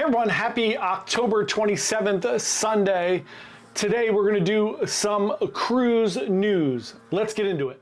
Hey everyone, happy October 27th, Sunday. Today we're going to do some cruise news. Let's get into it.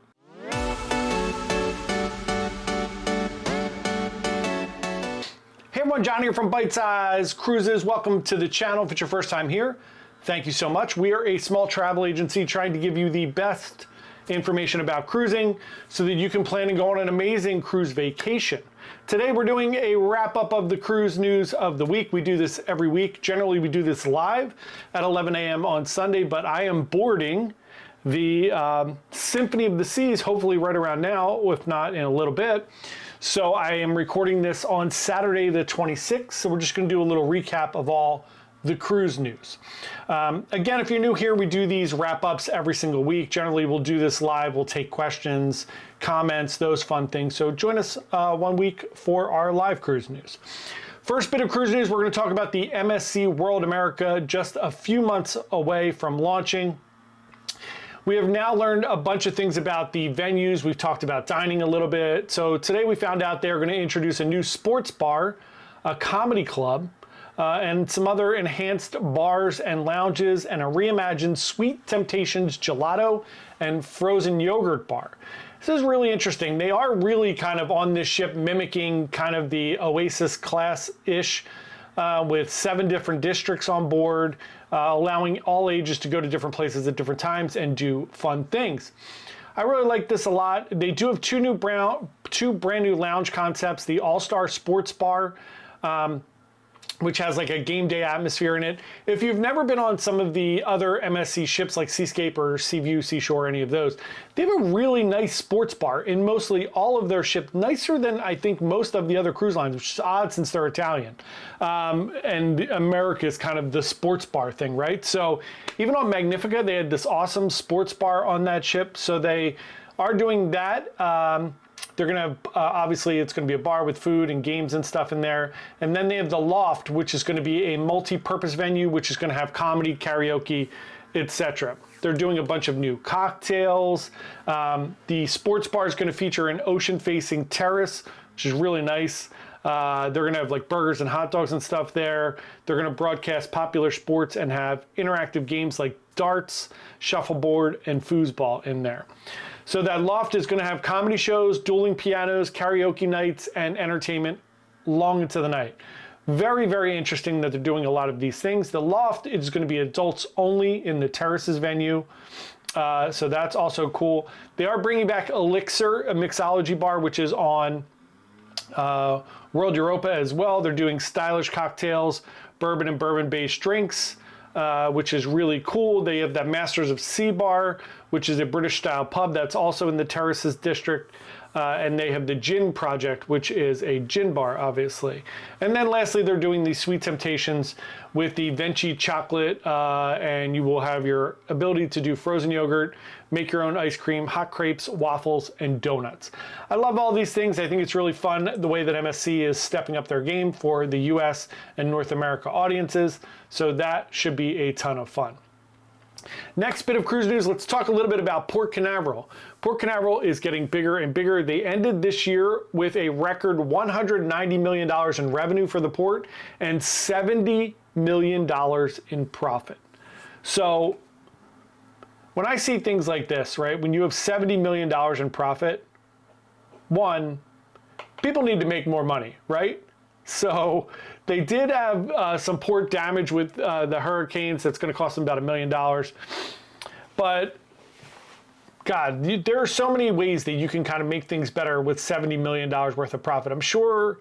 Hey everyone, John here from Byte Size Cruises. Welcome to the channel. If it's your first time here, thank you so much. We are a small travel agency trying to give you the best information about cruising so that you can plan and go on an amazing cruise vacation. Today we're doing a wrap-up of the cruise news of the week. We do this every week. Generally we do this live at 11 a.m. on Sunday, but I am boarding the Symphony of the Seas hopefully right around now, if not in a little bit. So I am recording this on Saturday the 26th, so we're just going to do a little recap of all the cruise news. Again, if you're new here, we do these wrap-ups every single week. Generally, we'll do this live. We'll take questions, comments, those fun things. So join us 1 week for our live cruise news. First bit of cruise news, we're going to talk about the MSC World America, just a few months away from launching. We have now learned a bunch of things about the venues. We've talked about dining a little bit. So today we found out they're going to introduce a new sports bar, a comedy club, and some other enhanced bars and lounges, and a reimagined Sweet Temptations gelato and frozen yogurt bar. This is really interesting. They are really kind of on this ship mimicking kind of the Oasis class-ish, with 7 different districts on board, allowing all ages to go to different places at different times and do fun things. I really like this a lot. They do have two brand new lounge concepts, the All-Star Sports Bar, which has like a game day atmosphere in it. If you've never been on some of the other MSC ships like Seascape or Seaview, Seashore, any of those, they have a really nice sports bar in mostly all of their ships, nicer than I think most of the other cruise lines, which is odd since they're Italian. And America is kind of the sports bar thing, right? So even on Magnifica, they had this awesome sports bar on that ship. So they are doing that. They're going to, obviously, it's going to be a bar with food and games and stuff in there. And then they have the Loft, which is going to be a multi-purpose venue, which is going to have comedy, karaoke, etc. They're doing a bunch of new cocktails. The sports bar is going to feature an ocean-facing terrace, which is really nice. They're going to have like burgers and hot dogs and stuff there. They're going to broadcast popular sports and have interactive games like darts, shuffleboard, and foosball in there. So that Loft is going to have comedy shows, dueling pianos, karaoke nights, and entertainment long into the night. Very, very interesting that they're doing a lot of these things. The Loft is going to be adults only in the Terraces venue. So that's also cool. They are bringing back Elixir, a mixology bar, which is on World Europa as well. They're doing stylish cocktails, bourbon and bourbon-based drinks, which is really cool. They have that Masters of Sea bar, which is a British-style pub that's also in the Terraces district. And they have the Gin Project, which is a gin bar, obviously. And then lastly, they're doing the Sweet Temptations with the Venti chocolate, and you will have your ability to do frozen yogurt, make your own ice cream, hot crepes, waffles, and donuts. I love all these things. I think it's really fun the way that MSC is stepping up their game for the US and North America audiences. So that should be a ton of fun. Next bit of cruise news, let's talk a little bit about Port Canaveral. Port Canaveral is getting bigger and bigger. They ended this year with a record $190 million in revenue for the port and $70 million in profit. So when I see things like this, right, when you have $70 million in profit, one, people need to make more money, right? So they did have some port damage with the hurricanes. That's going to cost them about $1 million. But God, there are so many ways that you can kind of make things better with $70 million worth of profit. I'm sure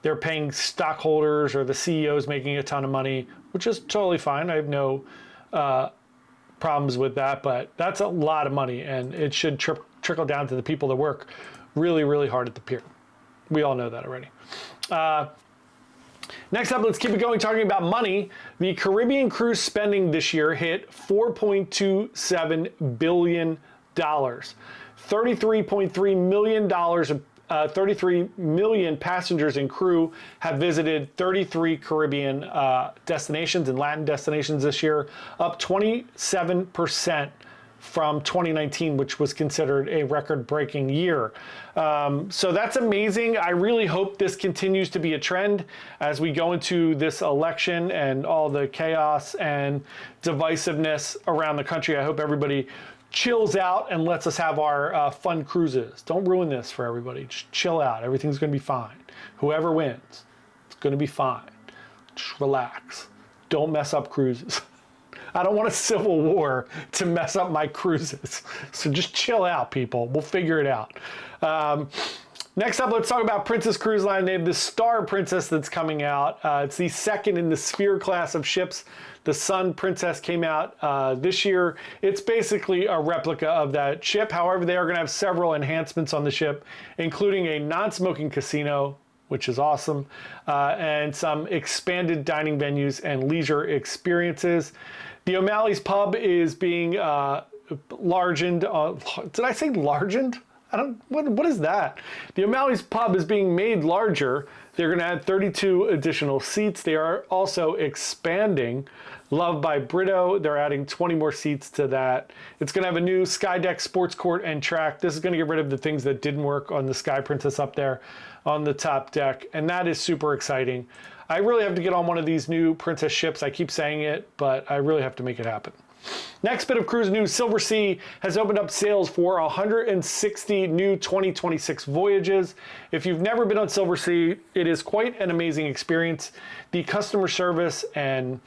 they're paying stockholders or the CEOs making a ton of money, which is totally fine. I have no problems with that, but that's a lot of money, and it should trickle down to the people that work really, really hard at the pier. We all know that already. Next up, let's keep it going talking about money. The Caribbean cruise spending this year hit $4.27 billion. $33.3 million of 33 million passengers and crew have visited 33 Caribbean destinations and Latin destinations this year, up 27% from 2019, which was considered a record-breaking year. So that's amazing. I really hope this continues to be a trend as we go into this election and all the chaos and divisiveness around the country. I hope everybody chills out and lets us have our fun cruises. Don't ruin this for everybody. Just chill out. Everything's going to be fine. Whoever wins, it's going to be fine. Just relax. Don't mess up cruises. I don't want a civil war to mess up my cruises. So just chill out, people. We'll figure it out. Next up, let's talk about Princess Cruise Line. They have the Star Princess that's coming out. It's the second in the Sphere class of ships. The Sun Princess came out this year. It's basically a replica of that ship. However, they are going to have several enhancements on the ship, including a non-smoking casino, which is awesome, and some expanded dining venues and leisure experiences. The O'Malley's Pub is being largened. Did I say largened? What is that? The O'Malley's Pub is being made larger. They're going to add 32 additional seats. They are also expanding Love by Brito. They're adding 20 more seats to that. It's going to have a new Skydeck sports court and track. This is going to get rid of the things that didn't work on the Sky Princess up there on the top deck, and that is super exciting. I really have to get on one of these new Princess ships. I keep saying it, but I really have to make it happen. Next bit of cruise news, Silversea has opened up sales for 160 new 2026 voyages. If you've never been on Silversea, it is quite an amazing experience. The customer service and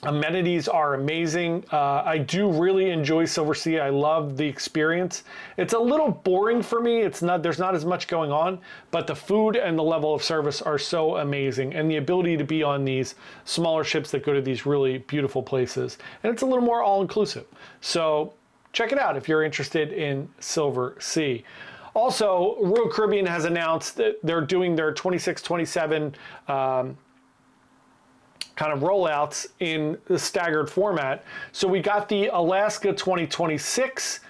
amenities are amazing. I do really enjoy Silversea. I love the experience. It's a little boring for me. There's not as much going on, but the food and the level of service are so amazing, and the ability to be on these smaller ships that go to these really beautiful places. And it's a little more all-inclusive. So check it out if you're interested in Silversea. Also, Royal Caribbean has announced that they're doing their 26-27 kind of rollouts in the staggered format. So we got the Alaska 2026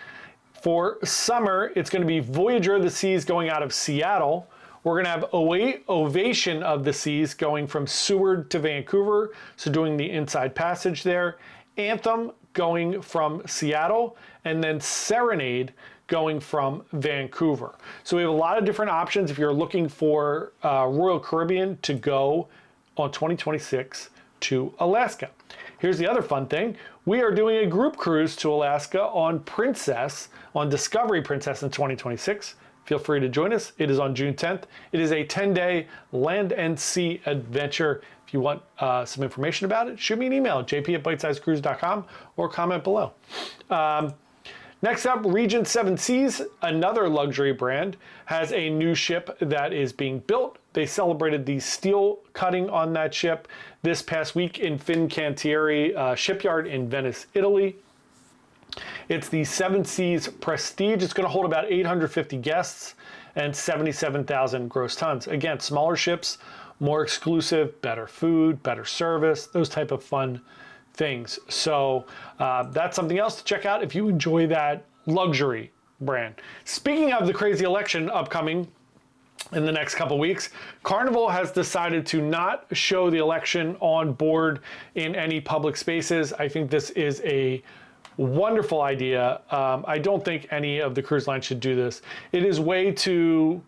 for summer. It's going to be Voyager of the Seas going out of Seattle. We're going to have Ovation of the Seas going from Seward to Vancouver, so doing the inside passage there. Anthem going from Seattle, and then Serenade going from Vancouver. So we have a lot of different options if you're looking for Royal Caribbean to go on 2026 to Alaska. Here's the other fun thing. We are doing a group cruise to Alaska on Princess, on Discovery Princess in 2026. Feel free to join us. It is on June 10th. It is a 10-day land and sea adventure. If you want some information about it, shoot me an email at jp@bytesizecruise.com or comment below. Next up, Regent Seven Seas, another luxury brand, has a new ship that is being built. They celebrated the steel cutting on that ship this past week in Fincantieri shipyard in Venice, Italy. It's the Seven Seas Prestige. It's going to hold about 850 guests and 77,000 gross tons. Again, smaller ships, more exclusive, better food, better service, those type of fun things. So that's something else to check out if you enjoy that luxury brand. Speaking of the crazy election upcoming in the next couple weeks, Carnival has decided to not show the election on board in any public spaces. I think this is a wonderful idea. I don't think any of the cruise lines should do this. It is way too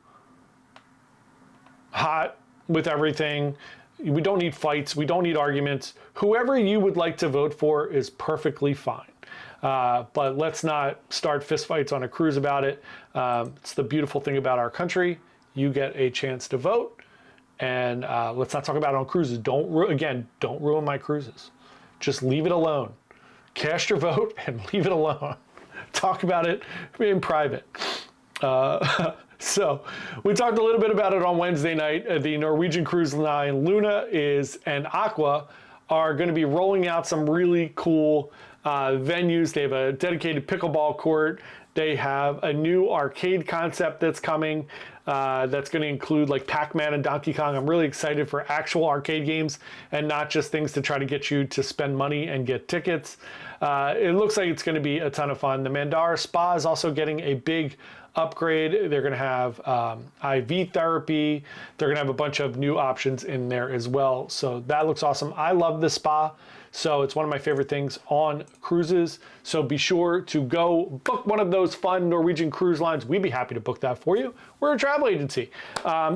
hot with everything. We don't need fights. We don't need arguments. Whoever you would like to vote for is perfectly fine. But let's not start fistfights on a cruise about it. It's the beautiful thing about our country. You get a chance to vote. And let's not talk about it on cruises. Don't ruin my cruises. Just leave it alone. Cast your vote and leave it alone. Talk about it in private. So we talked a little bit about it on Wednesday night. The Norwegian Cruise Line Luna and Aqua are going to be rolling out some really cool venues. They have a dedicated pickleball court. They have a new arcade concept that's coming. That's going to include like Pac-Man and Donkey Kong. I'm really excited for actual arcade games and not just things to try to get you to spend money and get tickets. It looks like it's going to be a ton of fun. The Mandara Spa is also getting a big upgrade. They're going to have IV therapy. They're going to have a bunch of new options in there as well. So that looks awesome. I love the spa. So it's one of my favorite things on cruises. So be sure to go book one of those fun Norwegian cruise lines. We'd be happy to book that for you. We're a travel agency.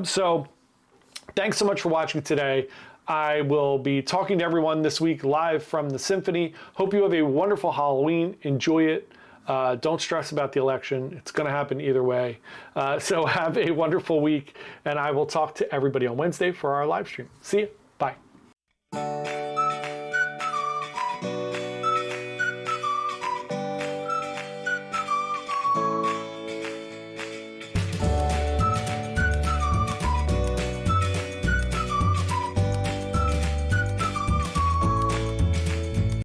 So thanks so much for watching today. I will be talking to everyone this week live from the Symphony. Hope you have a wonderful Halloween. Enjoy it. Don't stress about the election. It's going to happen either way. So have a wonderful week, and I will talk to everybody on Wednesday for our live stream. See you. Bye.